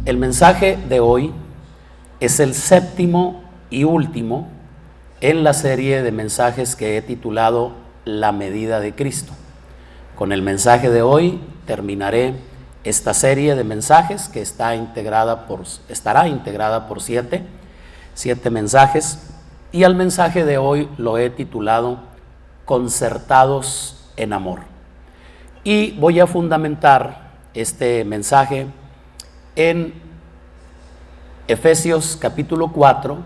El mensaje de hoy es el séptimo y último en la serie de mensajes que he titulado La medida de Cristo. Con el mensaje de hoy terminaré esta serie de mensajes que estará integrada por siete mensajes, y al mensaje de hoy lo he titulado Concertados en Amor. Y voy a fundamentar este mensaje en Efesios capítulo 4,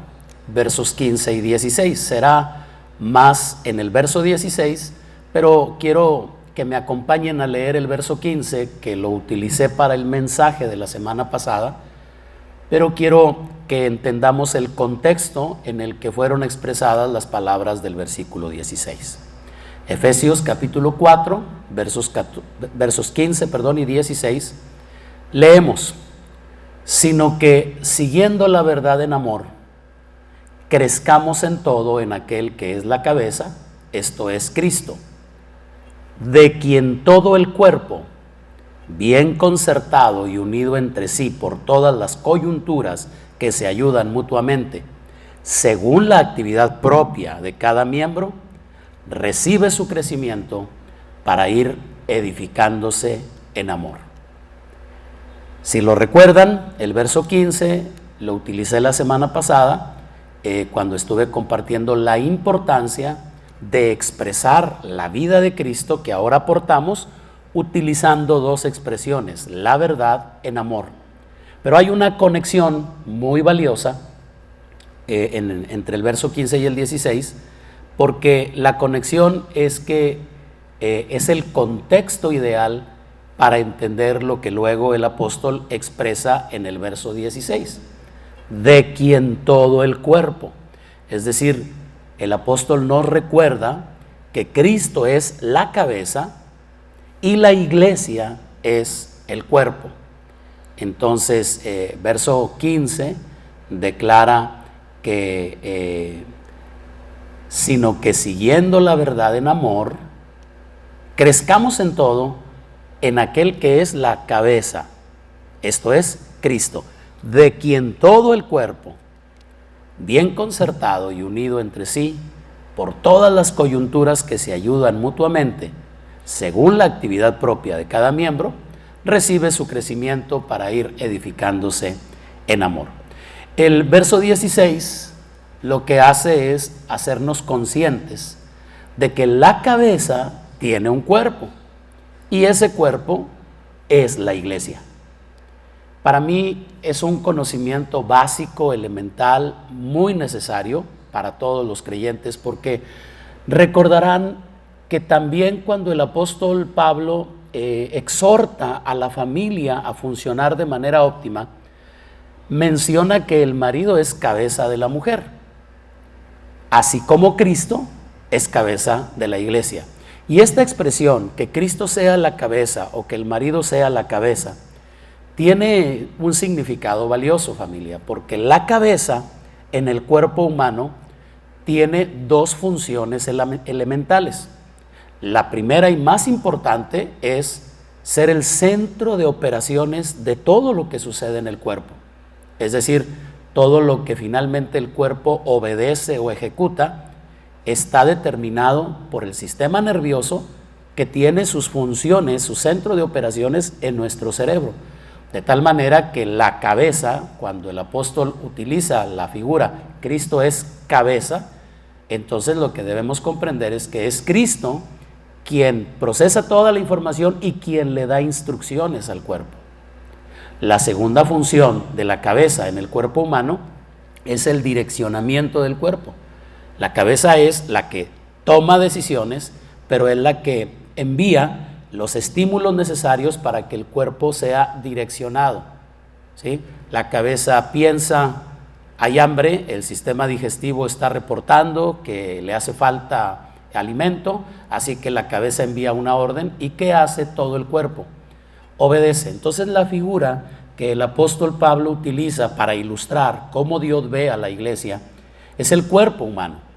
versos 15 y 16. Será más en el verso 16, pero quiero que me acompañen a leer el verso 15, que lo utilicé para el mensaje de la semana pasada, pero quiero que entendamos el contexto en el que fueron expresadas las palabras del versículo 16. Efesios capítulo 4, versos 15 y 16, leemos: sino que siguiendo la verdad en amor, crezcamos en todo en aquel que es la cabeza, esto es Cristo, de quien todo el cuerpo, bien concertado y unido entre sí por todas las coyunturas que se ayudan mutuamente, según la actividad propia de cada miembro, recibe su crecimiento para ir edificándose en amor. Si lo recuerdan, el verso 15 lo utilicé la semana pasada cuando estuve compartiendo la importancia de expresar la vida de Cristo que ahora portamos utilizando dos expresiones: la verdad en amor. Pero hay una conexión muy valiosa entre el verso 15 y el 16, porque la conexión es que es el contexto ideal para entender lo que luego el apóstol expresa en el verso 16, de quien todo el cuerpo. Es decir, el apóstol nos recuerda que Cristo es la cabeza y la iglesia es el cuerpo. Entonces, verso 15 declara que sino que siguiendo la verdad en amor, crezcamos en todo en aquel que es la cabeza, esto es Cristo, de quien todo el cuerpo, bien concertado y unido entre sí por todas las coyunturas que se ayudan mutuamente, según la actividad propia de cada miembro, recibe su crecimiento para ir edificándose en amor. El verso 16 lo que hace es hacernos conscientes de que la cabeza tiene un cuerpo y ese cuerpo es la iglesia. Para mí es un conocimiento básico, elemental, muy necesario para todos los creyentes, porque recordarán que también cuando el apóstol Pablo exhorta a la familia a funcionar de manera óptima, menciona que el marido es cabeza de la mujer, así como Cristo es cabeza de la iglesia. Y esta expresión, que Cristo sea la cabeza o que el marido sea la cabeza, tiene un significado valioso, familia, porque la cabeza en el cuerpo humano tiene dos funciones elementales. La primera y más importante es ser el centro de operaciones de todo lo que sucede en el cuerpo. Es decir, todo lo que finalmente el cuerpo obedece o ejecuta está determinado por el sistema nervioso que tiene sus funciones, su centro de operaciones en nuestro cerebro. De tal manera que la cabeza, cuando el apóstol utiliza la figura Cristo es cabeza, entonces lo que debemos comprender es que es Cristo quien procesa toda la información y quien le da instrucciones al cuerpo. La segunda función de la cabeza en el cuerpo humano es el direccionamiento del cuerpo. La cabeza es la que toma decisiones, pero es la que envía los estímulos necesarios para que el cuerpo sea direccionado, ¿sí? La cabeza piensa: hay hambre, el sistema digestivo está reportando que le hace falta alimento, así que la cabeza envía una orden. ¿Y qué hace todo el cuerpo? Obedece. Entonces la figura que el apóstol Pablo utiliza para ilustrar cómo Dios ve a la iglesia es el cuerpo humano.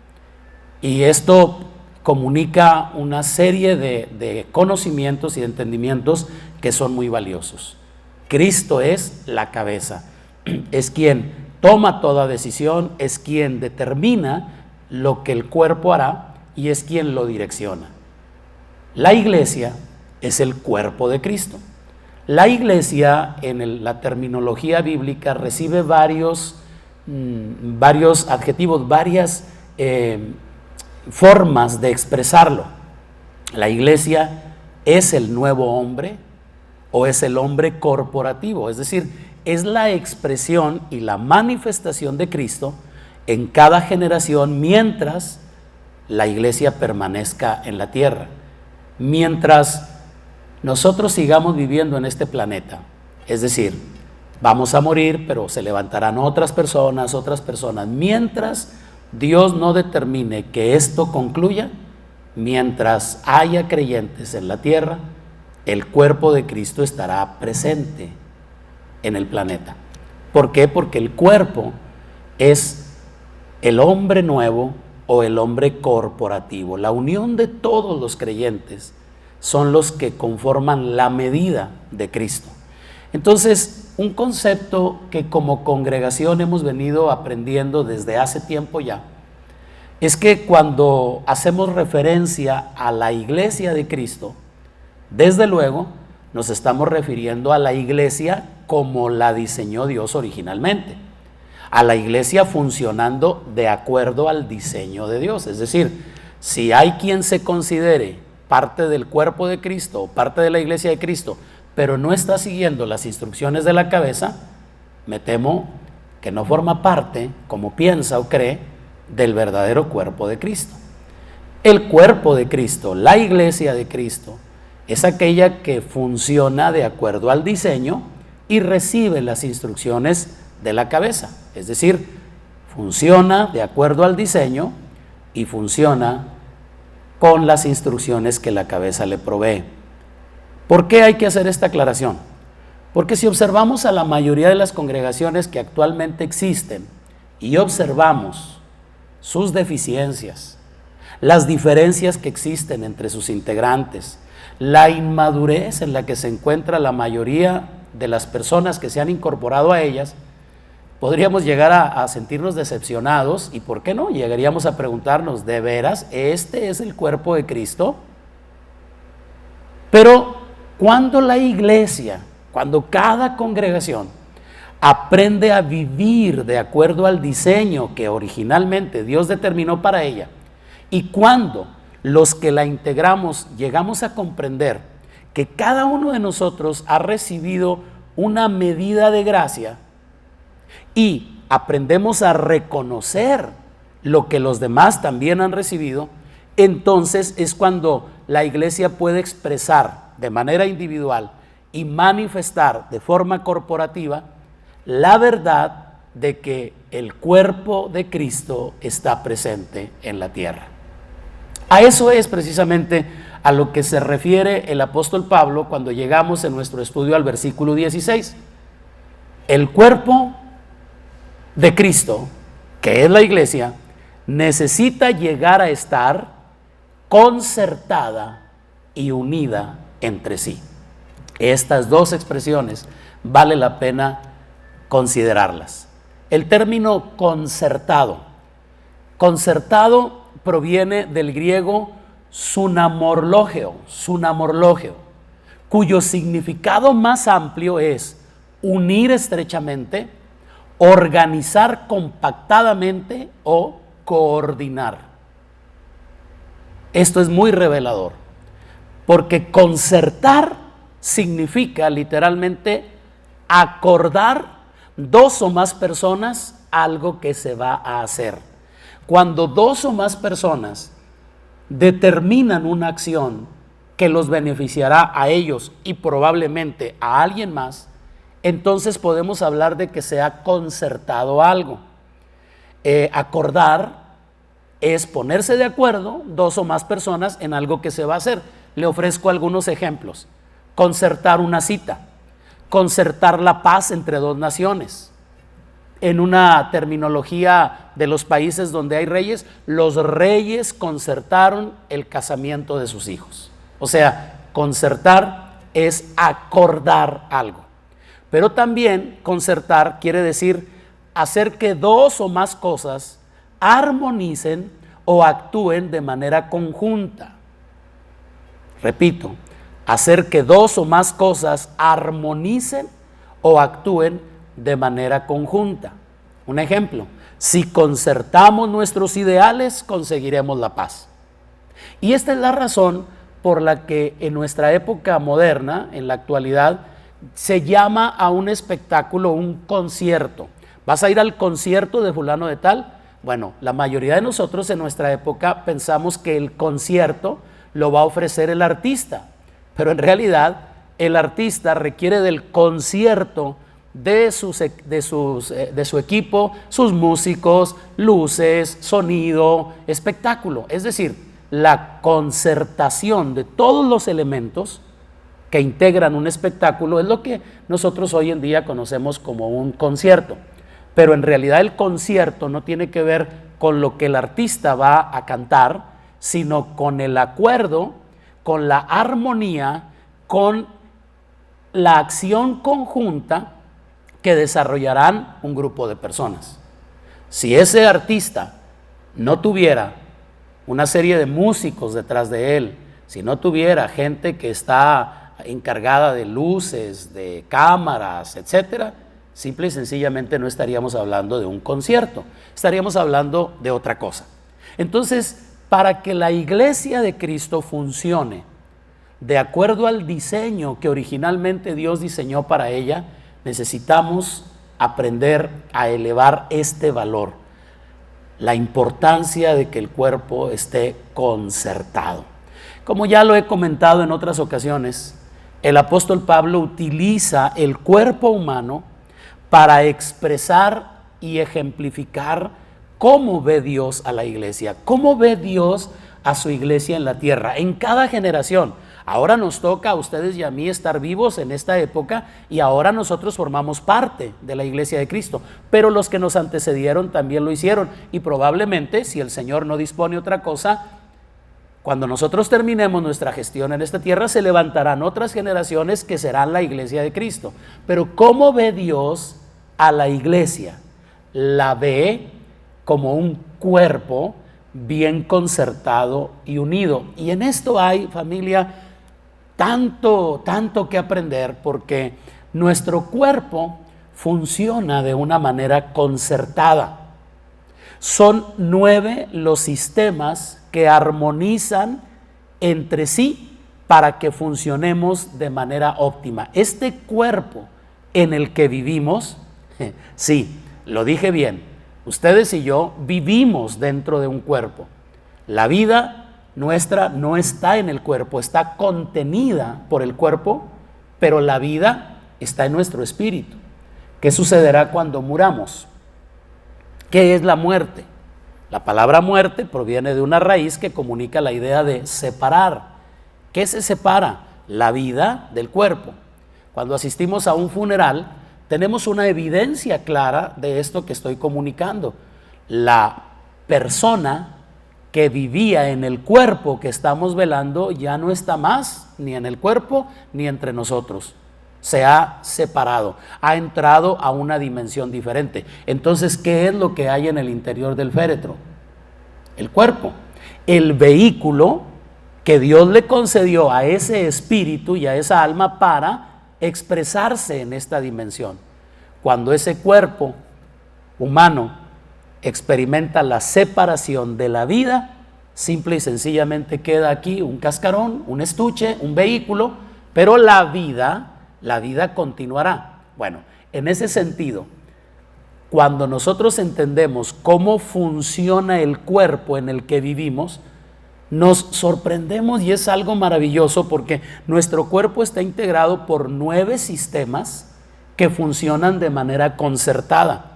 Y esto comunica una serie de conocimientos y de entendimientos que son muy valiosos. Cristo es la cabeza, es quien toma toda decisión, es quien determina lo que el cuerpo hará y es quien lo direcciona. La iglesia es el cuerpo de Cristo. La iglesia, la terminología bíblica, recibe varios adjetivos, varias formas de expresarlo. La iglesia es el nuevo hombre o es el hombre corporativo, es decir, es la expresión y la manifestación de Cristo en cada generación mientras la iglesia permanezca en la tierra. Mientras nosotros sigamos viviendo en este planeta, es decir, vamos a morir, pero se levantarán otras personas. Mientras Dios no determine que esto concluya, mientras haya creyentes en la tierra, el cuerpo de Cristo estará presente en el planeta. ¿Por qué? Porque el cuerpo es el hombre nuevo o el hombre corporativo. La unión de todos los creyentes son los que conforman la medida de Cristo. Entonces, un concepto que como congregación hemos venido aprendiendo desde hace tiempo ya, es que cuando hacemos referencia a la iglesia de Cristo, desde luego nos estamos refiriendo a la iglesia como la diseñó Dios originalmente, a la iglesia funcionando de acuerdo al diseño de Dios. Es decir, si hay quien se considere parte del cuerpo de Cristo o parte de la iglesia de Cristo, pero no está siguiendo las instrucciones de la cabeza, me temo que no forma parte, como piensa o cree, del verdadero cuerpo de Cristo. El cuerpo de Cristo, la iglesia de Cristo, es aquella que funciona de acuerdo al diseño y recibe las instrucciones de la cabeza. Es decir, funciona de acuerdo al diseño y funciona con las instrucciones que la cabeza le provee. ¿Por qué hay que hacer esta aclaración? Porque si observamos a la mayoría de las congregaciones que actualmente existen y observamos sus deficiencias, las diferencias que existen entre sus integrantes, la inmadurez en la que se encuentra la mayoría de las personas que se han incorporado a ellas, podríamos llegar a sentirnos decepcionados y, ¿por qué no? Llegaríamos a preguntarnos, ¿de veras este es el cuerpo de Cristo? Pero cuando la iglesia, cuando cada congregación aprende a vivir de acuerdo al diseño que originalmente Dios determinó para ella, y cuando los que la integramos llegamos a comprender que cada uno de nosotros ha recibido una medida de gracia y aprendemos a reconocer lo que los demás también han recibido, entonces es cuando la iglesia puede expresar de manera individual y manifestar de forma corporativa la verdad de que el cuerpo de Cristo está presente en la tierra. A eso es precisamente a lo que se refiere el apóstol Pablo cuando llegamos en nuestro estudio al versículo 16. El cuerpo de Cristo, que es la iglesia, necesita llegar a estar concertada y unida entre sí. Estas dos expresiones vale la pena considerarlas. El término concertado proviene del griego sunamorlogeo, cuyo significado más amplio es unir estrechamente, organizar compactadamente o coordinar. Esto es muy revelador, porque concertar significa literalmente acordar dos o más personas algo que se va a hacer. Cuando dos o más personas determinan una acción que los beneficiará a ellos y probablemente a alguien más, entonces podemos hablar de que se ha concertado algo. Acordar es ponerse de acuerdo dos o más personas en algo que se va a hacer. Le ofrezco algunos ejemplos. Concertar una cita, concertar la paz entre dos naciones. En una terminología de los países donde hay reyes, los reyes concertaron el casamiento de sus hijos. O sea, concertar es acordar algo. Pero también concertar quiere decir hacer que dos o más cosas armonicen o actúen de manera conjunta. Repito, hacer que dos o más cosas armonicen o actúen de manera conjunta. Un ejemplo, si concertamos nuestros ideales, conseguiremos la paz. Y esta es la razón por la que en nuestra época moderna, en la actualidad, se llama a un espectáculo un concierto. ¿Vas a ir al concierto de fulano de tal? Bueno, la mayoría de nosotros en nuestra época pensamos que el concierto lo va a ofrecer el artista, pero en realidad el artista requiere del concierto de su equipo, sus músicos, luces, sonido, espectáculo. Es decir, la concertación de todos los elementos que integran un espectáculo es lo que nosotros hoy en día conocemos como un concierto. Pero en realidad el concierto no tiene que ver con lo que el artista va a cantar, sino con el acuerdo, con la armonía, con la acción conjunta que desarrollarán un grupo de personas. Si ese artista no tuviera una serie de músicos detrás de él, si no tuviera gente que está encargada de luces, de cámaras, etcétera, simple y sencillamente no estaríamos hablando de un concierto, estaríamos hablando de otra cosa. Entonces, para que la iglesia de Cristo funcione de acuerdo al diseño que originalmente Dios diseñó para ella, necesitamos aprender a elevar este valor, la importancia de que el cuerpo esté concertado. Como ya lo he comentado en otras ocasiones, el apóstol Pablo utiliza el cuerpo humano para expresar y ejemplificar cómo ve Dios a la iglesia, cómo ve Dios a su iglesia en la tierra, en cada generación. Ahora nos toca a ustedes y a mí estar vivos en esta época y ahora nosotros formamos parte de la iglesia de Cristo, pero los que nos antecedieron también lo hicieron y probablemente, si el Señor no dispone otra cosa, cuando nosotros terminemos nuestra gestión en esta tierra, se levantarán otras generaciones que serán la iglesia de Cristo. Pero ¿cómo ve Dios a la iglesia? La ve como un cuerpo bien concertado y unido. Y en esto hay, familia, tanto que aprender, porque nuestro cuerpo funciona de una manera concertada. Son 9 los sistemas que armonizan entre sí para que funcionemos de manera óptima. Este cuerpo en el que vivimos, sí, lo dije bien, ustedes y yo vivimos dentro de un cuerpo. La vida nuestra no está en el cuerpo, está contenida por el cuerpo, pero la vida está en nuestro espíritu. ¿Qué sucederá cuando muramos? ¿Qué es la muerte? La palabra muerte proviene de una raíz que comunica la idea de separar. ¿Qué se separa? La vida del cuerpo. Cuando asistimos a un funeral, tenemos una evidencia clara de esto que estoy comunicando. La persona que vivía en el cuerpo que estamos velando ya no está más ni en el cuerpo ni entre nosotros. Se ha separado, ha entrado a una dimensión diferente. Entonces, ¿qué es lo que hay en el interior del féretro? El cuerpo, el vehículo que Dios le concedió a ese espíritu y a esa alma para expresarse en esta dimensión. Cuando ese cuerpo humano experimenta la separación de la vida, simple y sencillamente queda aquí un cascarón, un estuche, un vehículo, pero la vida continuará. Bueno, en ese sentido, cuando nosotros entendemos cómo funciona el cuerpo en el que vivimos, nos sorprendemos y es algo maravilloso porque nuestro cuerpo está integrado por 9 sistemas que funcionan de manera concertada.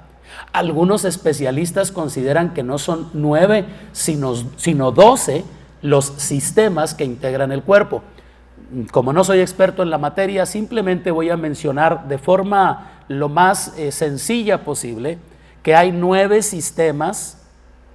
Algunos especialistas consideran que no son 9, sino 12 los sistemas que integran el cuerpo. Como no soy experto en la materia, simplemente voy a mencionar de forma lo más sencilla posible que hay 9 sistemas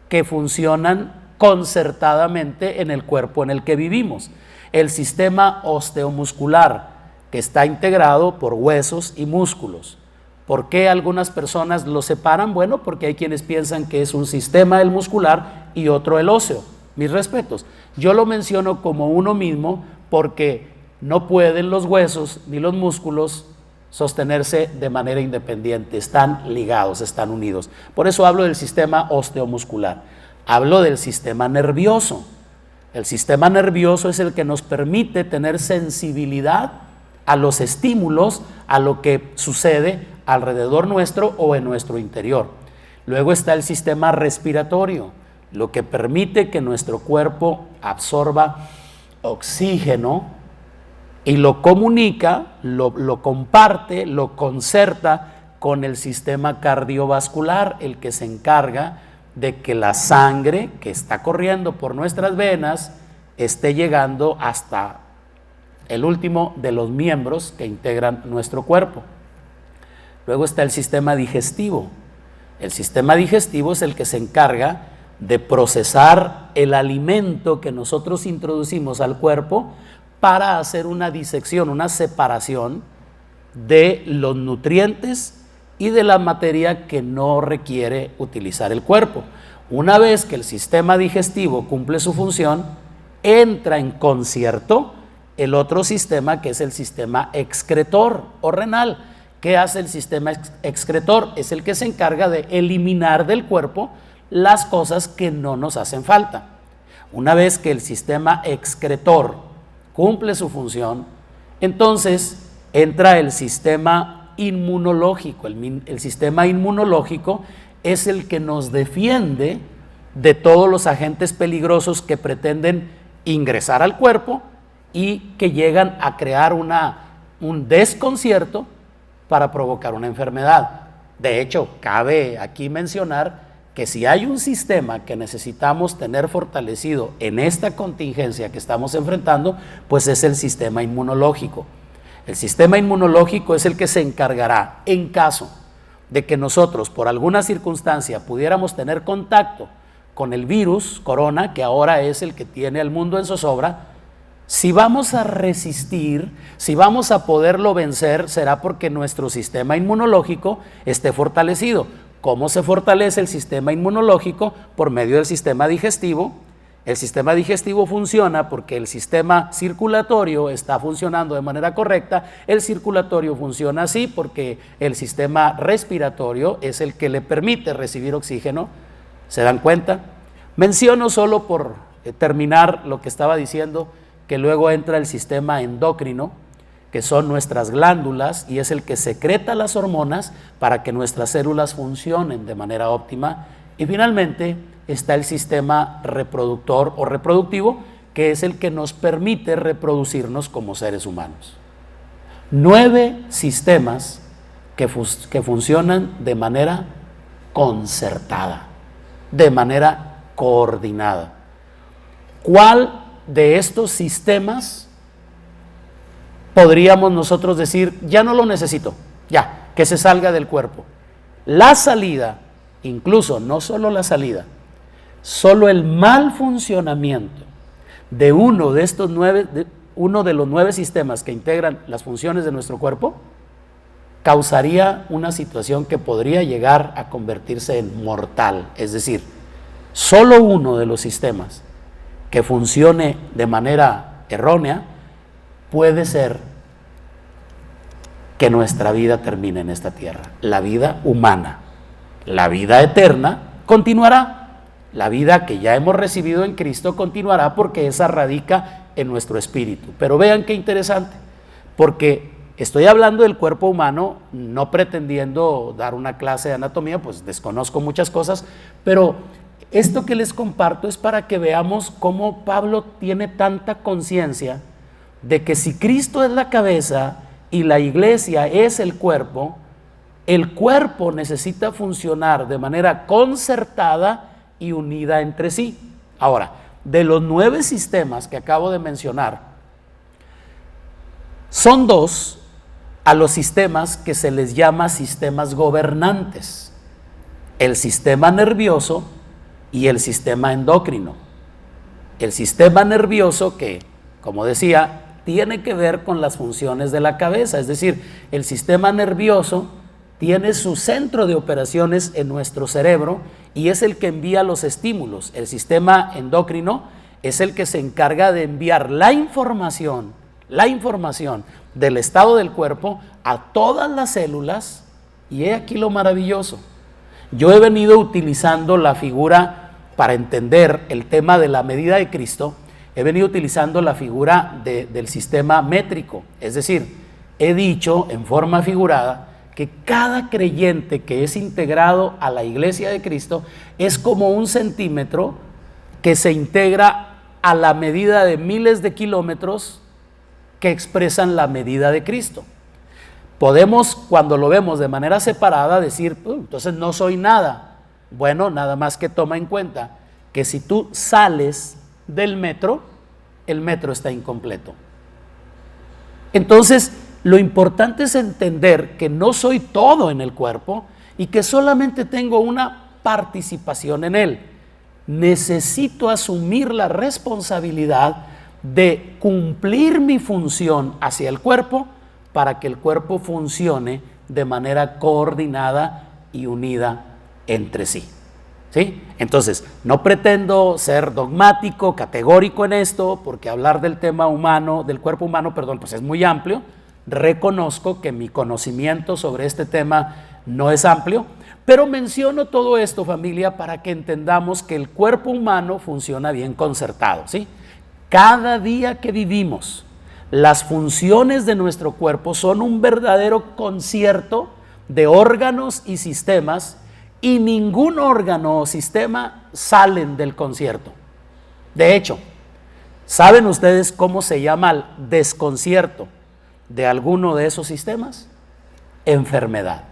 que funcionan concertadamente en el cuerpo en el que vivimos. El sistema osteomuscular, que está integrado por huesos y músculos. ¿Por qué algunas personas lo separan? Bueno, porque hay quienes piensan que es un sistema el muscular y otro el óseo. Mis respetos. Yo lo menciono como uno mismo porque no pueden los huesos ni los músculos sostenerse de manera independiente, están ligados, están unidos. Por eso hablo del sistema osteomuscular. Hablo del sistema nervioso. El sistema nervioso es el que nos permite tener sensibilidad a los estímulos, a lo que sucede alrededor nuestro o en nuestro interior. Luego está el sistema respiratorio, lo que permite que nuestro cuerpo absorba oxígeno y lo comunica, lo comparte, lo concerta con el sistema cardiovascular, el que se encarga de que la sangre que está corriendo por nuestras venas esté llegando hasta el último de los miembros que integran nuestro cuerpo. Luego está el sistema digestivo. El sistema digestivo es el que se encarga de procesar el alimento que nosotros introducimos al cuerpo para hacer una disección, una separación de los nutrientes y de la materia que no requiere utilizar el cuerpo. Una vez que el sistema digestivo cumple su función, entra en concierto el otro sistema, que es el sistema excretor o renal. ¿Qué hace el sistema excretor? Es el que se encarga de eliminar del cuerpo las cosas que no nos hacen falta. Una vez que el sistema excretor cumple su función, entonces entra el sistema inmunológico. El sistema inmunológico es el que nos defiende de todos los agentes peligrosos que pretenden ingresar al cuerpo y que llegan a crear un desconcierto para provocar una enfermedad. De hecho, cabe aquí mencionar que si hay un sistema que necesitamos tener fortalecido en esta contingencia que estamos enfrentando, pues es el sistema inmunológico. El sistema inmunológico es el que se encargará, en caso de que nosotros por alguna circunstancia pudiéramos tener contacto con el virus corona, que ahora es el que tiene al mundo en zozobra, si vamos a resistir, si vamos a poderlo vencer, será porque nuestro sistema inmunológico esté fortalecido. ¿Cómo se fortalece el sistema inmunológico? Por medio del sistema digestivo. El sistema digestivo funciona porque el sistema circulatorio está funcionando de manera correcta. El circulatorio funciona así porque el sistema respiratorio es el que le permite recibir oxígeno. ¿Se dan cuenta? Menciono solo por terminar lo que estaba diciendo, que luego entra el sistema endocrino, que son nuestras glándulas, y es el que secreta las hormonas para que nuestras células funcionen de manera óptima. Y finalmente está el sistema reproductor o reproductivo, que es el que nos permite reproducirnos como seres humanos. 9 sistemas que funcionan de manera concertada, de manera coordinada. ¿Cuál de estos sistemas podríamos nosotros decir, ya no lo necesito, ya, que se salga del cuerpo? La salida, incluso no solo la salida, solo el mal funcionamiento de uno de los 9 sistemas que integran las funciones de nuestro cuerpo causaría una situación que podría llegar a convertirse en mortal. Es decir, solo uno de los sistemas que funcione de manera errónea puede ser que nuestra vida termine en esta tierra, la vida humana. La vida eterna continuará, la vida que ya hemos recibido en Cristo continuará, porque esa radica en nuestro espíritu. Pero vean qué interesante, porque estoy hablando del cuerpo humano, no pretendiendo dar una clase de anatomía, pues desconozco muchas cosas, pero esto que les comparto es para que veamos cómo Pablo tiene tanta conciencia de que si Cristo es la cabeza y la iglesia es el cuerpo necesita funcionar de manera concertada y unida entre sí. Ahora, de los 9 sistemas que acabo de mencionar, son 2 a los sistemas que se les llama sistemas gobernantes: el sistema nervioso y el sistema endocrino. El sistema nervioso, que, como decía, tiene que ver con las funciones de la cabeza, es decir, el sistema nervioso tiene su centro de operaciones en nuestro cerebro y es el que envía los estímulos. El sistema endocrino es el que se encarga de enviar la información del estado del cuerpo a todas las células. Y he aquí lo maravilloso. Yo he venido utilizando la figura para entender el tema de la medida de Cristo. He venido utilizando la figura del sistema métrico, es decir, he dicho en forma figurada que cada creyente que es integrado a la iglesia de Cristo es como un centímetro que se integra a la medida de miles de kilómetros que expresan la medida de Cristo. Podemos, cuando lo vemos de manera separada, decir, entonces no soy nada. Bueno, nada más que toma en cuenta que si tú sales del metro, el metro está incompleto. Entonces, lo importante es entender que no soy todo en el cuerpo y que solamente tengo una participación en él. Necesito asumir la responsabilidad de cumplir mi función hacia el cuerpo para que el cuerpo funcione de manera coordinada y unida entre sí. ¿Sí? Entonces, no pretendo ser dogmático, categórico en esto, porque hablar del tema humano, del cuerpo humano, pues es muy amplio. Reconozco que mi conocimiento sobre este tema no es amplio, pero menciono todo esto, familia, para que entendamos que el cuerpo humano funciona bien concertado, ¿sí? Cada día que vivimos, las funciones de nuestro cuerpo son un verdadero concierto de órganos y sistemas, y ningún órgano o sistema salen del concierto. De hecho, ¿saben ustedes cómo se llama el desconcierto de alguno de esos sistemas? Enfermedad.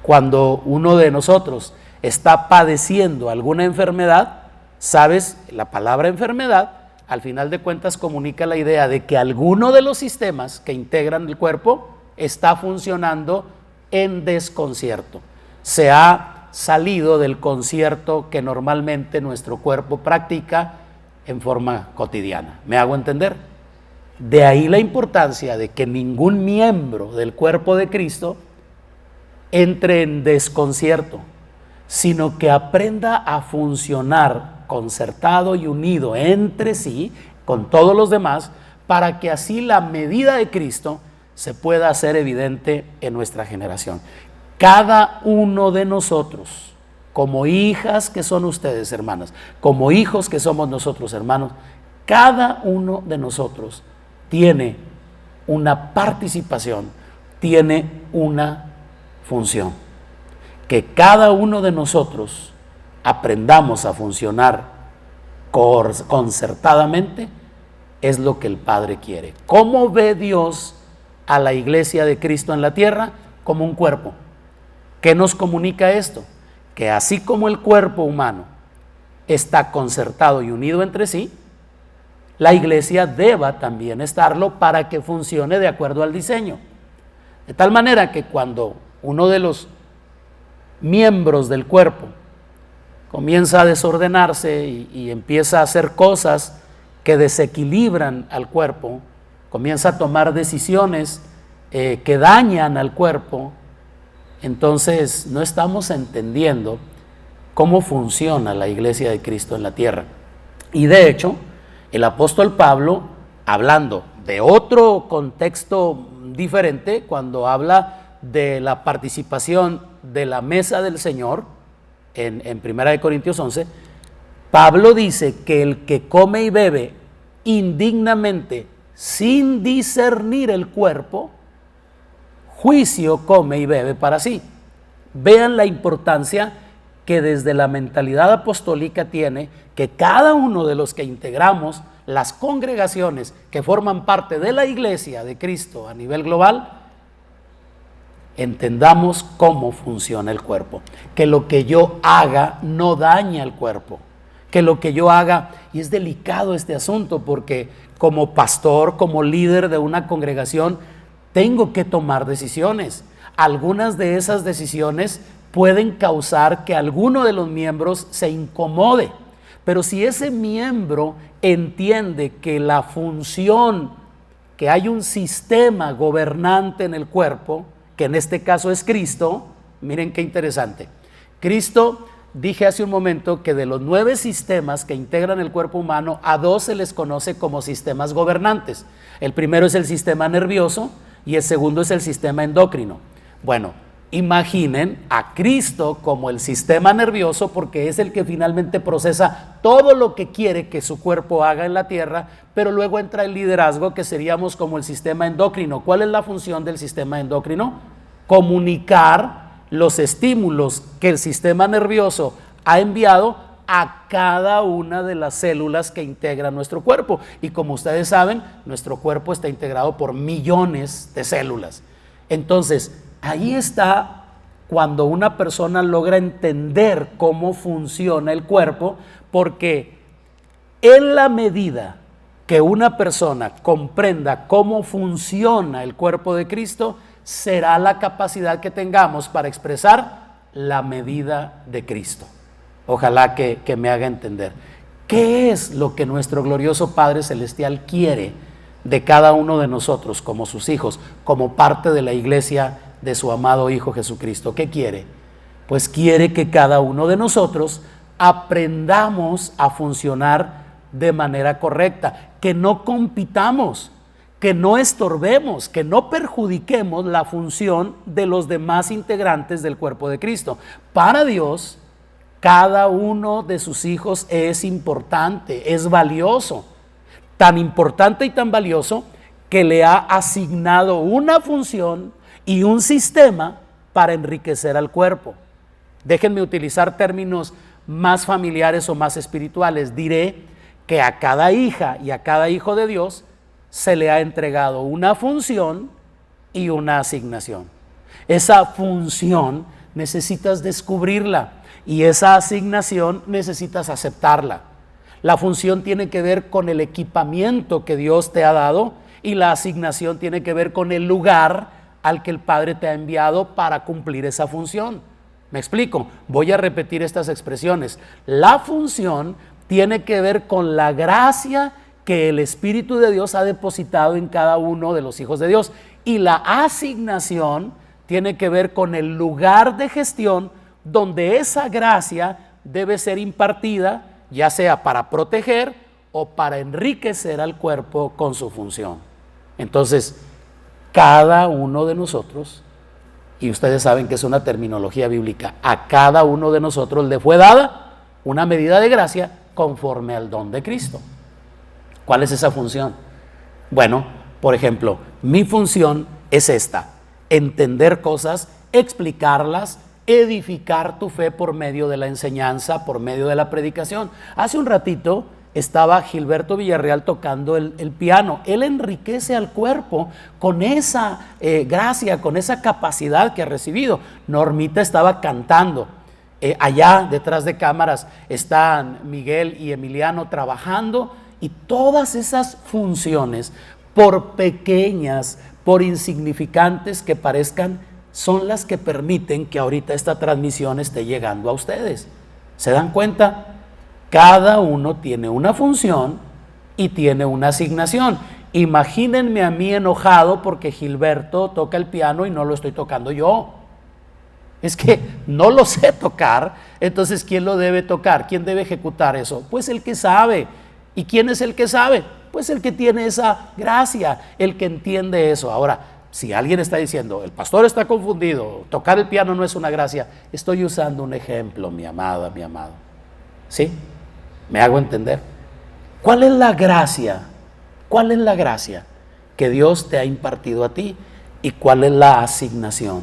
Cuando uno de nosotros está padeciendo alguna enfermedad, ¿sabes? La palabra enfermedad, al final de cuentas, comunica la idea de que alguno de los sistemas que integran el cuerpo está funcionando en desconcierto. Se ha salido del concierto que normalmente nuestro cuerpo practica en forma cotidiana. ¿Me hago entender? De ahí la importancia de que ningún miembro del cuerpo de Cristo entre en desconcierto, sino que aprenda a funcionar concertado y unido entre sí, con todos los demás, para que así la medida de Cristo se pueda hacer evidente en nuestra generación. Cada uno de nosotros, como hijas que son ustedes, hermanas, como hijos que somos nosotros, hermanos, cada uno de nosotros tiene una participación, tiene una función. Que cada uno de nosotros aprendamos a funcionar concertadamente es lo que el Padre quiere. ¿Cómo ve Dios a la iglesia de Cristo en la tierra? Como un cuerpo. ¿Qué nos comunica esto? Que así como el cuerpo humano está concertado y unido entre sí, la iglesia deba también estarlo para que funcione de acuerdo al diseño. De tal manera que cuando uno de los miembros del cuerpo comienza a desordenarse y empieza a hacer cosas que desequilibran al cuerpo, comienza a tomar decisiones que dañan al cuerpo, entonces no estamos entendiendo cómo funciona la iglesia de Cristo en la tierra. Y de hecho, el apóstol Pablo, hablando de otro contexto diferente, cuando habla de la participación de la mesa del Señor, en 1 Corintios 11, Pablo dice que el que come y bebe indignamente, sin discernir el cuerpo, juicio come y bebe para sí. Vean la importancia que desde la mentalidad apostólica tiene que cada uno de los que integramos las congregaciones que forman parte de la iglesia de Cristo a nivel global, entendamos cómo funciona el cuerpo, que lo que yo haga no daña al cuerpo, que lo que yo haga, y es delicado este asunto porque como pastor, como líder de una congregación, tengo que tomar decisiones. Algunas de esas decisiones pueden causar que alguno de los miembros se incomode, Pero si ese miembro entiende que la función, que hay un sistema gobernante en el cuerpo, que en este caso es Cristo, miren qué interesante. Cristo, dije hace un momento que de los 9 sistemas que integran el cuerpo humano, a 2 se les conoce como sistemas gobernantes. El primero es el sistema nervioso y el segundo es el sistema endocrino. Bueno, imaginen a Cristo como el sistema nervioso, porque es el que finalmente procesa todo lo que quiere que su cuerpo haga en la tierra, pero luego entra el liderazgo, que seríamos como el sistema endocrino. ¿Cuál es la función del sistema endocrino? Comunicar los estímulos que el sistema nervioso ha enviado a cada una de las células que integran nuestro cuerpo. Y como ustedes saben, nuestro cuerpo está integrado por millones de células. Entonces, ahí está cuando una persona logra entender cómo funciona el cuerpo, porque en la medida que una persona comprenda cómo funciona el cuerpo de Cristo, será la capacidad que tengamos para expresar la medida de Cristo. Ojalá que me haga entender. ¿Qué es lo que nuestro glorioso Padre Celestial quiere de cada uno de nosotros como sus hijos, como parte de la iglesia de su amado Hijo Jesucristo? ¿Qué quiere? Pues quiere que cada uno de nosotros aprendamos a funcionar de manera correcta, que no compitamos, que no estorbemos, que no perjudiquemos la función de los demás integrantes del cuerpo de Cristo. Para Dios, cada uno de sus hijos es importante, es valioso, tan importante y tan valioso que le ha asignado una función y un sistema para enriquecer al cuerpo. Déjenme utilizar términos más familiares o más espirituales. Diré que a cada hija y a cada hijo de Dios se le ha entregado una función y una asignación. Esa función necesitas descubrirla y esa asignación necesitas aceptarla. La función tiene que ver con el equipamiento que Dios te ha dado y la asignación tiene que ver con el lugar al que el Padre te ha enviado para cumplir esa función. ¿Me explico? Voy a repetir estas expresiones. La función tiene que ver con la gracia que el Espíritu de Dios ha depositado en cada uno de los hijos de Dios, y la asignación tiene que ver con el lugar de gestión donde esa gracia debe ser impartida, ya sea para proteger o para enriquecer al cuerpo con su función. Entonces, cada uno de nosotros, y ustedes saben que es una terminología bíblica, a cada uno de nosotros le fue dada una medida de gracia conforme al don de Cristo. ¿Cuál es esa función? Bueno, por ejemplo, mi función es esta: entender cosas, explicarlas, edificar tu fe por medio de la enseñanza, por medio de la predicación. Hace un ratito estaba Gilberto Villarreal tocando el piano. Él enriquece al cuerpo con esa gracia, con esa capacidad que ha recibido. Normita estaba cantando. Allá detrás de cámaras están Miguel y Emiliano trabajando, y todas esas funciones, por pequeñas, por insignificantes que parezcan, son las que permiten que ahorita esta transmisión esté llegando a ustedes. ¿Se dan cuenta? Cada uno tiene una función y tiene una asignación. Imagínenme a mí enojado porque Gilberto toca el piano y no lo estoy tocando yo. Es que no lo sé tocar. Entonces, ¿quién lo debe tocar? ¿Quién debe ejecutar eso? Pues el que sabe. ¿Y quién es el que sabe? Pues el que tiene esa gracia, el que entiende eso. Ahora, si alguien está diciendo, el pastor está confundido, tocar el piano no es una gracia, estoy usando un ejemplo, mi amada, mi amado. ¿Sí? ¿Me hago entender? ¿Cuál es la gracia? ¿Cuál es la gracia que Dios te ha impartido a ti? ¿Y cuál es la asignación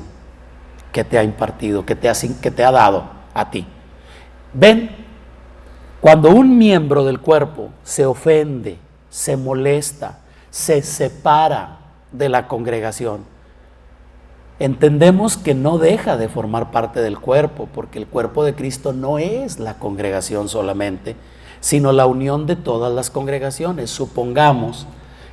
que te ha impartido, que te ha dado a ti? ¿Ven? Cuando un miembro del cuerpo se ofende, se molesta, se separa de la congregación, entendemos que no deja de formar parte del cuerpo, porque el cuerpo de Cristo no es la congregación solamente, sino la unión de todas las congregaciones. Supongamos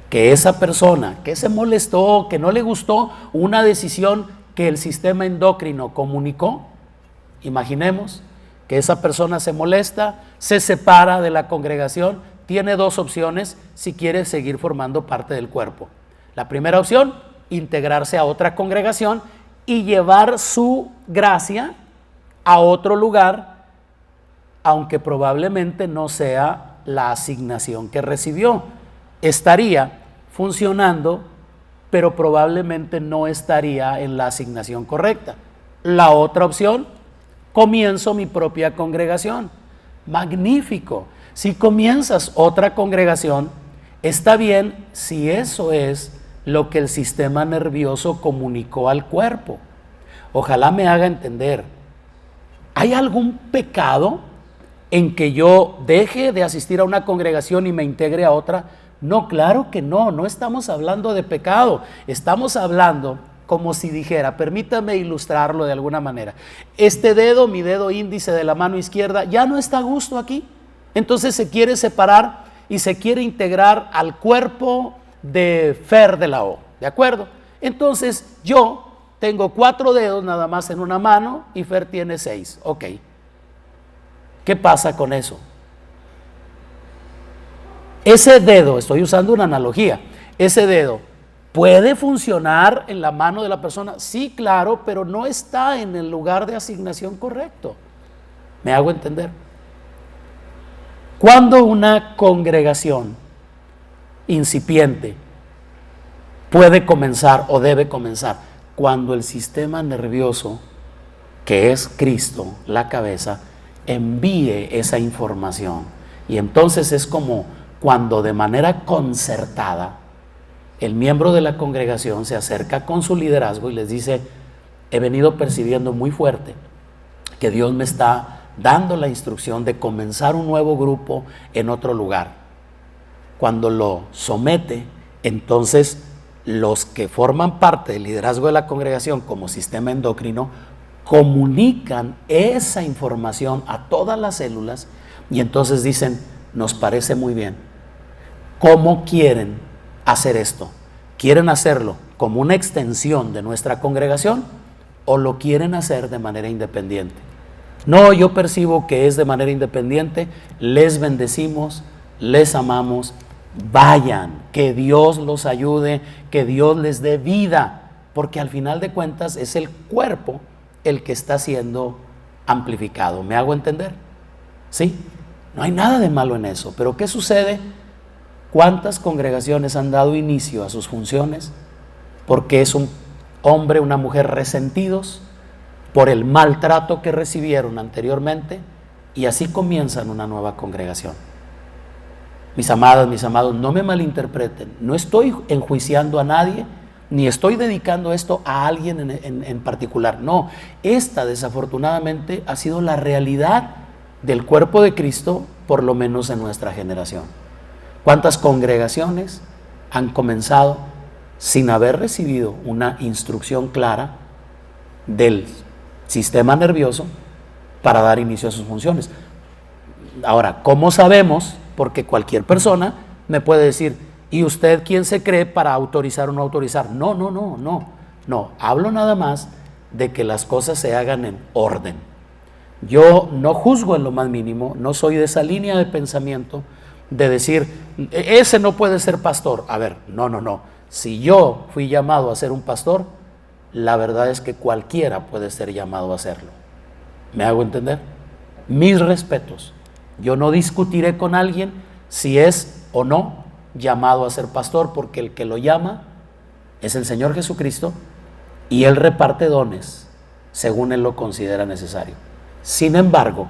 que esa persona que se molestó, que no le gustó una decisión que el sistema endocrino comunicó, imaginemos que esa persona se molesta, se separa de la congregación, tiene dos opciones si quiere seguir formando parte del cuerpo. La primera opción, integrarse a otra congregación y llevar su gracia a otro lugar, aunque probablemente no sea la asignación que recibió. Estaría funcionando, pero probablemente no estaría en la asignación correcta. La otra opción, comienzo mi propia congregación. Magnífico. Si comienzas otra congregación, está bien si eso es lo que el sistema nervioso comunicó al cuerpo. Ojalá me haga entender. ¿Hay algún pecado en que yo deje de asistir a una congregación y me integre a otra? No, claro que no, no estamos hablando de pecado, estamos hablando como si dijera, permítame ilustrarlo de alguna manera, este dedo, mi dedo índice de la mano izquierda, ya no está a gusto aquí, entonces se quiere separar y se quiere integrar al cuerpo de Fer de la O, ¿de acuerdo? Entonces yo tengo 4 dedos nada más en una mano y Fer tiene 6, ok. ¿Qué pasa con eso? Ese dedo, estoy usando una analogía, ese dedo puede funcionar en la mano de la persona, sí, claro, pero no está en el lugar de asignación correcto. ¿Me hago entender? Cuando una congregación incipiente puede comenzar o debe comenzar, cuando el sistema nervioso, que es Cristo, la cabeza, envíe esa información. Y entonces es como cuando de manera concertada el miembro de la congregación se acerca con su liderazgo y les dice, he venido percibiendo muy fuerte que Dios me está dando la instrucción de comenzar un nuevo grupo en otro lugar. Cuando lo somete, entonces los que forman parte del liderazgo de la congregación como sistema endocrino comunican esa información a todas las células y entonces dicen, nos parece muy bien. ¿Cómo quieren hacer esto? ¿Quieren hacerlo como una extensión de nuestra congregación o lo quieren hacer de manera independiente? No, yo percibo que es de manera independiente, les bendecimos, les amamos, vayan, que Dios los ayude, que Dios les dé vida, porque al final de cuentas es el cuerpo el que está siendo amplificado. ¿Me hago entender? ¿Sí? No hay nada de malo en eso, pero ¿qué sucede? ¿Cuántas congregaciones han dado inicio a sus funciones porque es un hombre, una mujer resentidos por el maltrato que recibieron anteriormente y así comienzan una nueva congregación? Mis amadas, mis amados, no me malinterpreten, no estoy enjuiciando a nadie, ni estoy dedicando esto a alguien en particular, no, esta desafortunadamente ha sido la realidad del cuerpo de Cristo, por lo menos en nuestra generación. ¿Cuántas congregaciones han comenzado sin haber recibido una instrucción clara del sistema nervioso para dar inicio a sus funciones? Ahora, ¿cómo sabemos? Porque cualquier persona me puede decir, ¿y usted quién se cree para autorizar o no autorizar? No, hablo nada más de que las cosas se hagan en orden. Yo no juzgo en lo más mínimo, no soy de esa línea de pensamiento de decir, ese no puede ser pastor. A ver, no. Si yo fui llamado a ser un pastor, la verdad es que cualquiera puede ser llamado a hacerlo. ¿Me hago entender? Mis respetos. Yo no discutiré con alguien si es o no llamado a ser pastor, porque el que lo llama es el Señor Jesucristo y Él reparte dones según Él lo considera necesario. Sin embargo,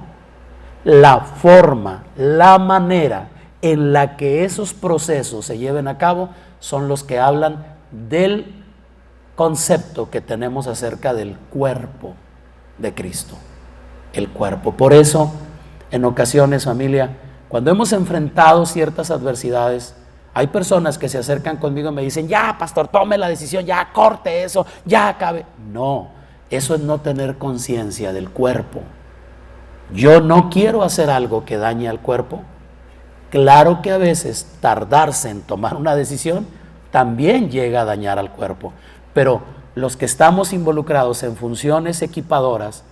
la forma, la manera en la que esos procesos se lleven a cabo son los que hablan del concepto que tenemos acerca del cuerpo de Cristo, el cuerpo. Por eso, en ocasiones, familia, cuando hemos enfrentado ciertas adversidades, hay personas que se acercan conmigo y me dicen, ya, pastor, tome la decisión, ya, corte eso, ya acabe. No, eso es no tener conciencia del cuerpo. Yo no quiero hacer algo que dañe al cuerpo. Claro que a veces tardarse en tomar una decisión también llega a dañar al cuerpo, pero los que estamos involucrados en funciones equipadoras,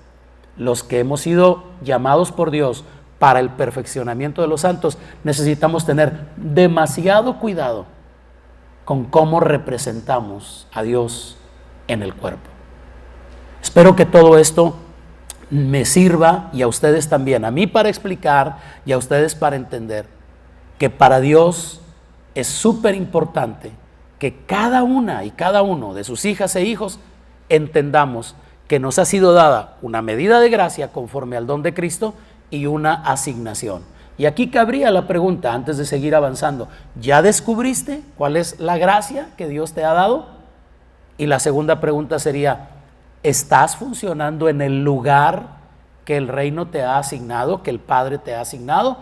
los que hemos sido llamados por Dios para el perfeccionamiento de los santos, necesitamos tener demasiado cuidado con cómo representamos a Dios en el cuerpo. Espero que todo esto me sirva, y a ustedes también, a mí para explicar y a ustedes para entender que para Dios es súper importante que cada una y cada uno de sus hijas e hijos entendamos que nos ha sido dada una medida de gracia conforme al don de Cristo y una asignación. Y aquí cabría la pregunta, antes de seguir avanzando: ¿ya descubriste cuál es la gracia que Dios te ha dado? Y la segunda pregunta sería: ¿estás funcionando en el lugar que el reino te ha asignado, que el Padre te ha asignado?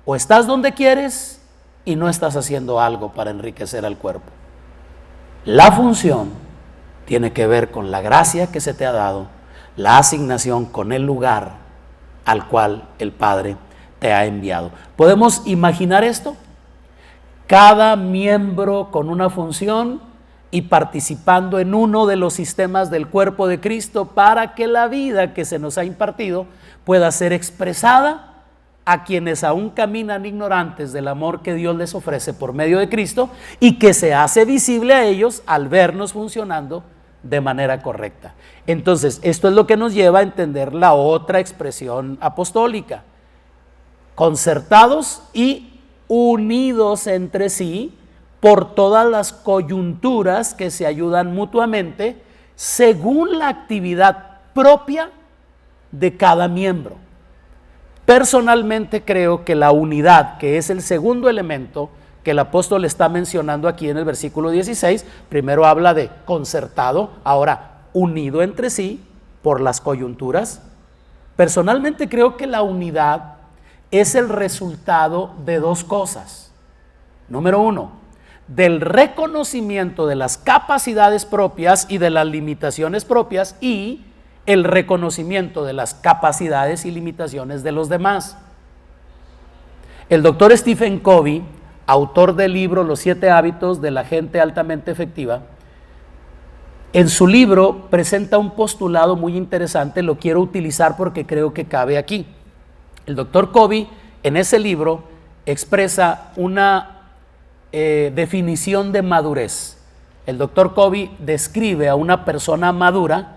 ¿O estás donde quieres y no estás haciendo algo para enriquecer al cuerpo? La función tiene que ver con la gracia que se te ha dado, la asignación con el lugar al cual el Padre te ha enviado. ¿Podemos imaginar esto? Cada miembro con una función y participando en uno de los sistemas del cuerpo de Cristo para que la vida que se nos ha impartido pueda ser expresada a quienes aún caminan ignorantes del amor que Dios les ofrece por medio de Cristo, y que se hace visible a ellos al vernos funcionando de manera correcta. Entonces, esto es lo que nos lleva a entender la otra expresión apostólica: concertados y unidos entre sí por todas las coyunturas que se ayudan mutuamente según la actividad propia de cada miembro. Personalmente creo que la unidad, que es el segundo elemento que el apóstol está mencionando aquí en el versículo 16, primero habla de concertado, ahora unido entre sí por las coyunturas. Personalmente creo que la unidad es el resultado de dos cosas. Número uno, del reconocimiento de las capacidades propias y de las limitaciones propias, y el reconocimiento de las capacidades y limitaciones de los demás. El doctor Stephen Covey, autor del libro Los 7 hábitos de la gente altamente efectiva, en su libro presenta un postulado muy interesante. Lo quiero utilizar porque creo que cabe aquí. El doctor Covey en ese libro expresa una definición de madurez. El doctor Covey describe a una persona madura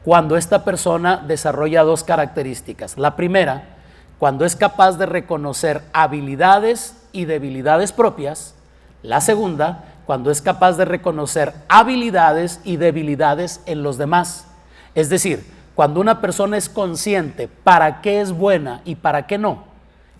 cuando esta persona desarrolla dos características. La primera, cuando es capaz de reconocer habilidades y debilidades propias. La segunda, cuando es capaz de reconocer habilidades y debilidades en los demás. Es decir, cuando una persona es consciente para qué es buena y para qué no,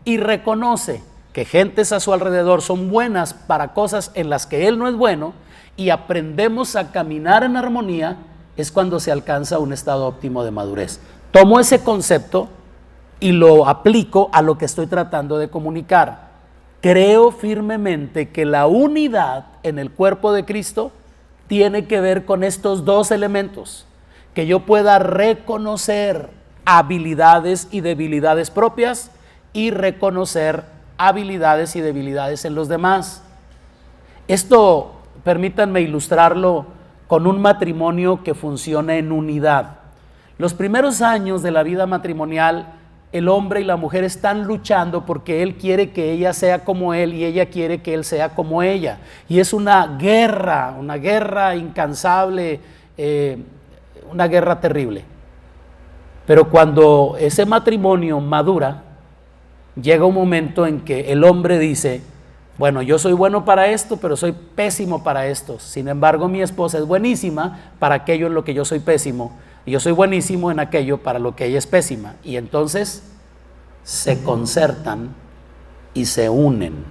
y reconoce que gentes a su alrededor son buenas para cosas en las que él no es bueno, y aprendemos a caminar en armonía, es cuando se alcanza un estado óptimo de madurez. Tomo ese concepto y lo aplico a lo que estoy tratando de comunicar. Creo firmemente que la unidad en el cuerpo de Cristo tiene que ver con estos dos elementos: que yo pueda reconocer habilidades y debilidades propias, y reconocer habilidades y debilidades en los demás. Esto, permítanme ilustrarlo con un matrimonio que funciona en unidad. Los primeros años de la vida matrimonial, el hombre y la mujer están luchando porque él quiere que ella sea como él y ella quiere que él sea como ella. Y es una guerra incansable, una guerra terrible. Pero cuando ese matrimonio madura, llega un momento en que el hombre dice: bueno, yo soy bueno para esto, pero soy pésimo para esto. Sin embargo, mi esposa es buenísima para aquello en lo que yo soy pésimo, y yo soy buenísimo en aquello para lo que ella es pésima. Y entonces se concertan y se unen.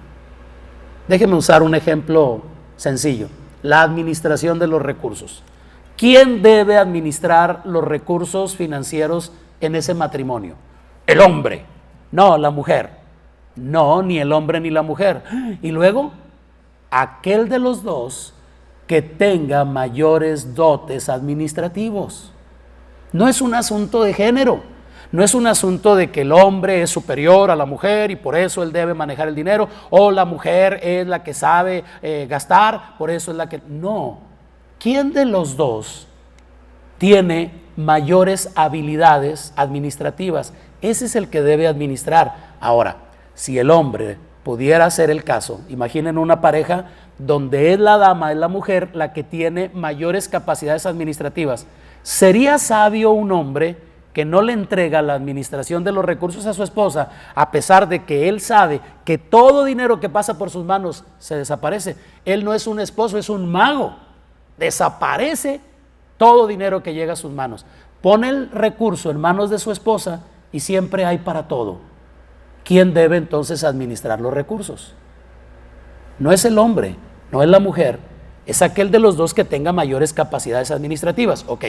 Déjenme usar un ejemplo sencillo: la administración de los recursos. ¿Quién debe administrar los recursos financieros en ese matrimonio? El hombre. No, la mujer. No, ni el hombre ni la mujer. Y luego, aquel de los dos que tenga mayores dotes administrativos. No es un asunto de género, no es un asunto de que el hombre es superior a la mujer y por eso él debe manejar el dinero, o la mujer es la que sabe gastar, por eso es la que... No, ¿quién de los dos tiene mayores habilidades administrativas. Ese es el que debe administrar. Ahora, si el hombre pudiera ser el caso, imaginen una pareja donde es la dama, es la mujer la que tiene mayores capacidades administrativas. ¿Sería sabio un hombre que no le entrega la administración de los recursos a su esposa, a pesar de que él sabe que todo dinero que pasa por sus manos se desaparece? Él no es un esposo, es un mago. Desaparece todo dinero que llega a sus manos. Pone el recurso en manos de su esposa y siempre hay para todo. ¿Quién debe entonces administrar los recursos? No es el hombre, no es la mujer, es aquel de los dos que tenga mayores capacidades administrativas. Ok,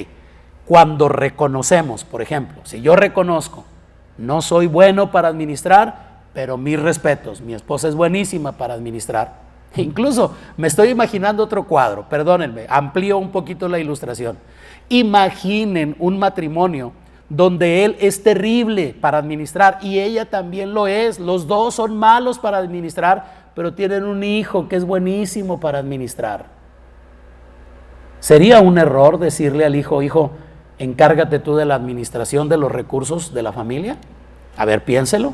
cuando reconocemos, por ejemplo, si yo reconozco, no soy bueno para administrar, pero mis respetos, mi esposa es buenísima para administrar. Incluso me estoy imaginando otro cuadro, perdónenme, amplío un poquito la ilustración. Imaginen un matrimonio donde él es terrible para administrar y ella también lo es. Los dos son malos para administrar, pero tienen un hijo que es buenísimo para administrar. ¿Sería un error decirle al hijo, hijo, encárgate tú de la administración de los recursos de la familia? A ver, piénselo.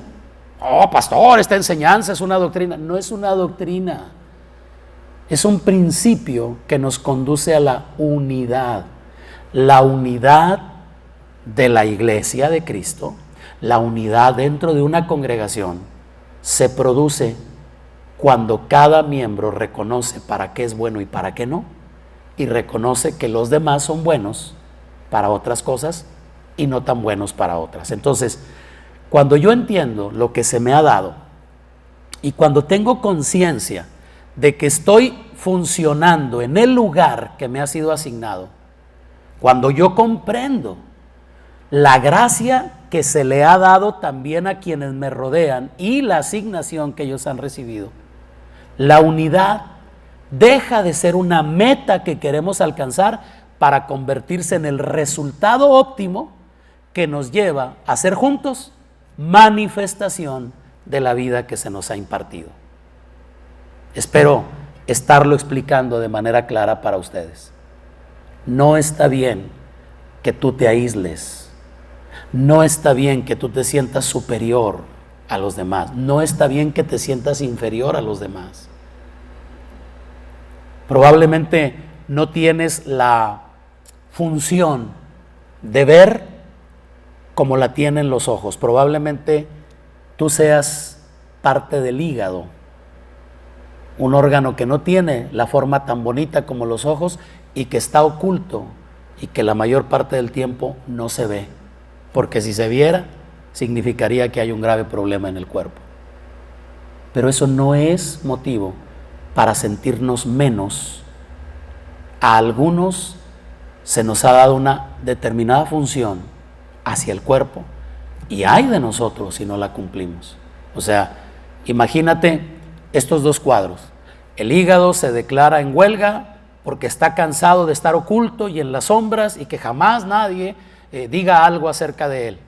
Oh, pastor, esta enseñanza es una doctrina. No es una doctrina. Es un principio que nos conduce a la unidad de la iglesia de Cristo, la unidad dentro de una congregación se produce cuando cada miembro reconoce para qué es bueno y para qué no, y reconoce que los demás son buenos para otras cosas y no tan buenos para otras. Entonces, cuando yo entiendo lo que se me ha dado y cuando tengo conciencia de que estoy funcionando en el lugar que me ha sido asignado, cuando yo comprendo la gracia que se le ha dado también a quienes me rodean y la asignación que ellos han recibido, la unidad deja de ser una meta que queremos alcanzar para convertirse en el resultado óptimo que nos lleva a ser juntos manifestación de la vida que se nos ha impartido. Espero estarlo explicando de manera clara para ustedes. No está bien que tú te aísles. No está bien que tú te sientas superior a los demás. No está bien que te sientas inferior a los demás. Probablemente no tienes la función de ver como la tienen los ojos. Probablemente tú seas parte del hígado, un órgano que no tiene la forma tan bonita como los ojos y que está oculto y que la mayor parte del tiempo no se ve, porque si se viera significaría que hay un grave problema en el cuerpo. Pero eso no es motivo para sentirnos menos. A algunos se nos ha dado una determinada función hacia el cuerpo y ay de nosotros si no la cumplimos. O sea, imagínate estos dos cuadros. El hígado se declara en huelga porque está cansado de estar oculto y en las sombras y que jamás nadie diga algo acerca de él.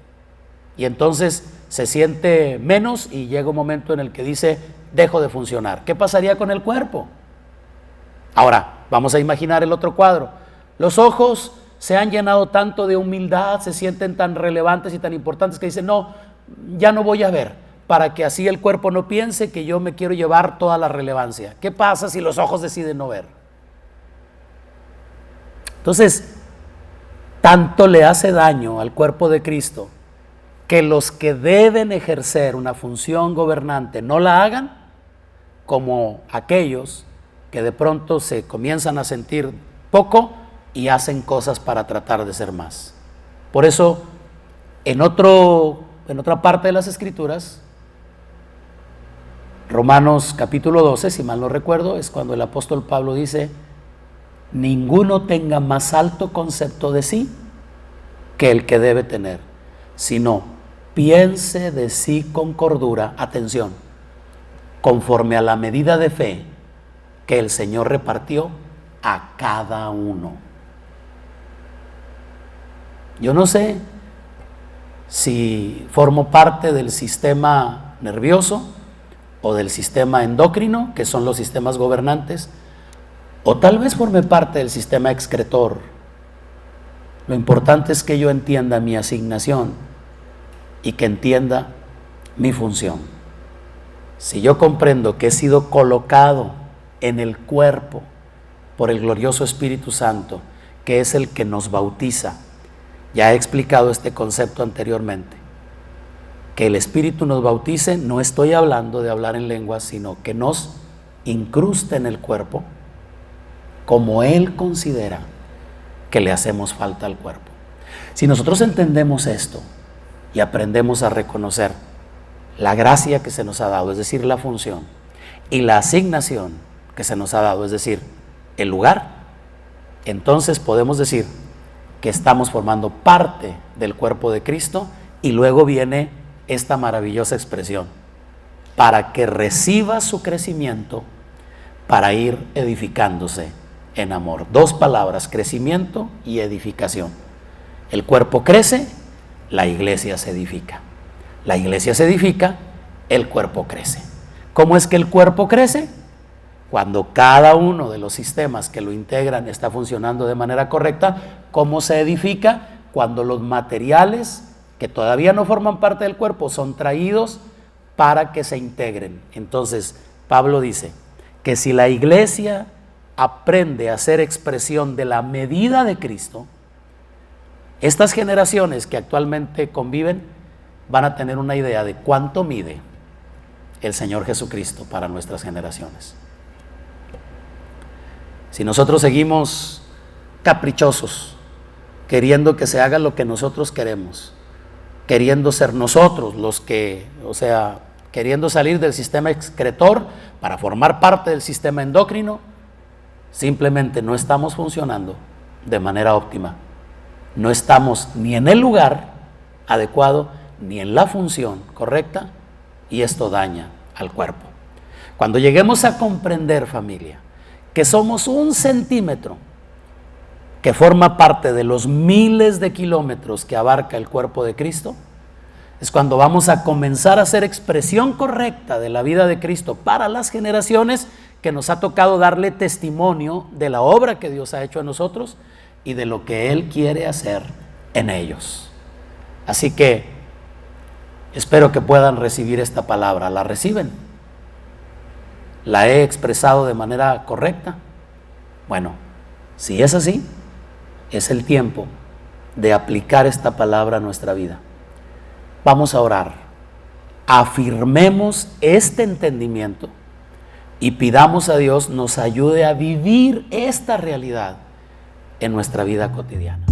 Y entonces se siente menos y llega un momento en el que dice, dejo de funcionar. ¿Qué pasaría con el cuerpo? Ahora, vamos a imaginar el otro cuadro. Los ojos se han llenado tanto de humildad, se sienten tan relevantes y tan importantes que dicen, no, ya no voy a ver, para que así el cuerpo no piense que yo me quiero llevar toda la relevancia. ¿Qué pasa si los ojos deciden no ver? Entonces, tanto le hace daño al cuerpo de Cristo que los que deben ejercer una función gobernante no la hagan, como aquellos que de pronto se comienzan a sentir poco y hacen cosas para tratar de ser más. Por eso, en otra parte de las Escrituras, Romanos capítulo 12, si mal no recuerdo, es cuando el apóstol Pablo dice, ninguno tenga más alto concepto de sí que el que debe tener, sino piense de sí con cordura, atención, conforme a la medida de fe que el Señor repartió a cada uno. Yo no sé si formo parte del sistema nervioso o del sistema endocrino, que son los sistemas gobernantes, o tal vez forme parte del sistema excretor, Lo importante es que yo entienda mi asignación y que entienda mi función. Si yo comprendo que he sido colocado en el cuerpo por el glorioso Espíritu Santo, que es el que nos bautiza, ya he explicado este concepto anteriormente, que el Espíritu nos bautice, no estoy hablando de hablar en lenguas, sino que nos incruste en el cuerpo como Él considera que le hacemos falta al cuerpo. Si nosotros entendemos esto y aprendemos a reconocer la gracia que se nos ha dado, es decir, la función, y la asignación que se nos ha dado, es decir, el lugar, entonces podemos decir que estamos formando parte del cuerpo de Cristo. Y luego viene esta maravillosa expresión: para que reciba su crecimiento, para ir edificándose en amor. Dos palabras: crecimiento y edificación. El cuerpo crece, la iglesia se edifica. La iglesia se edifica, el cuerpo crece. ¿Cómo es que el cuerpo crece? Cuando cada uno de los sistemas que lo integran está funcionando de manera correcta. ¿Cómo se edifica? Cuando los materiales que todavía no forman parte del cuerpo son traídos para que se integren. Entonces, Pablo dice que si la iglesia aprende a ser expresión de la medida de Cristo, estas generaciones que actualmente conviven van a tener una idea de cuánto mide el Señor Jesucristo para nuestras generaciones. Si nosotros seguimos caprichosos, queriendo que se haga lo que nosotros queremos, queriendo ser nosotros los que, queriendo salir del sistema excretor para formar parte del sistema endocrino, simplemente no estamos funcionando de manera óptima. No estamos ni en el lugar adecuado, ni en la función correcta, y esto daña al cuerpo. Cuando lleguemos a comprender, familia, que somos un centímetro que forma parte de los miles de kilómetros que abarca el cuerpo de Cristo, es cuando vamos a comenzar a hacer expresión correcta de la vida de Cristo para las generaciones que nos ha tocado darle testimonio de la obra que Dios ha hecho en nosotros y de lo que Él quiere hacer en ellos. Así que espero que puedan recibir esta palabra. ¿La reciben? ¿La he expresado de manera correcta? Bueno, si es así, es el tiempo de aplicar esta palabra a nuestra vida. Vamos a orar. Afirmemos este entendimiento y pidamos a Dios nos ayude a vivir esta realidad en nuestra vida cotidiana.